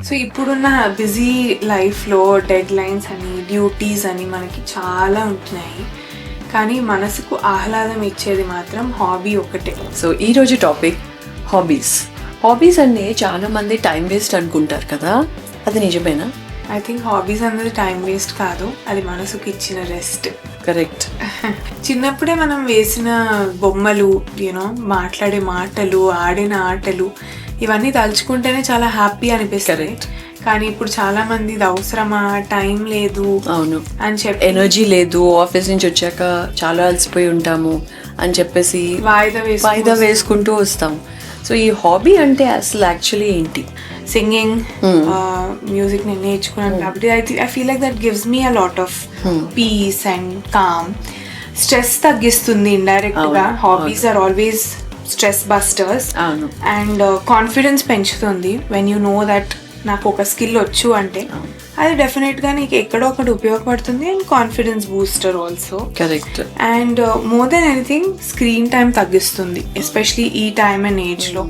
So ఇప్పుడున్న busy లైఫ్లో dead lines అని డ్యూటీస్ అని మనకి చాలా ఉంటున్నాయి, కానీ మనసుకు ఆహ్లాదం ఇచ్చేది మాత్రం హాబీ ఒకటే. సో ఈరోజు టాపిక్ హాబీస్. హాబీస్ అంటే చాలా మంది టైం వేస్ట్ అనుకుంటారు కదా, అది నిజమేనా? ఐ థింక్ హాబీస్ అన్నది టైం వేస్ట్ కాదు, అది మనసుకు ఇచ్చిన రెస్ట్. కరెక్ట్. చిన్నప్పుడే మనం వేసిన బొమ్మలు, యూనో మాట్లాడే మాటలు, ఆడిన ఆటలు, ఇవన్నీ తలుచుకుంటేనే చాలా హ్యాపీ అనిపిస్తుంది. కానీ ఇప్పుడు చాలా మంది ఇది అవసరమా, టైం లేదు అవును అని చెప్పి, ఎనర్జీ లేదు, ఆఫీస్ నుంచి వచ్చాక చాలా అలసిపోయి ఉంటాము అని చెప్పేసి వాయిదా వేసుకుంటూ వస్తాం. సో ఈ హాబీ అంటే అసలు యాక్చువల్లీ ఏంటి? సింగింగ్, మ్యూజిక్ నేను నేర్చుకున్నాను కాబట్టి I feel like that gives me a lot of peace and calm. Stress తగ్గిస్తుంది ఇండైరెక్ట్ గా. Hobbies are always stress busters. And confidence పెంచుతుంది. వెన్ యూ నో దట్ నాకు ఒక స్కిల్ వచ్చు అంటే అది డెఫినెట్ గా నీకు ఎక్కడో ఒకటి ఉపయోగపడుతుంది. And confidence booster also. Correct. And more than anything screen time తగ్గిస్తుంది, ఎస్పెషలీ ఈ టైమ్ అండ్ ఏజ్ లో.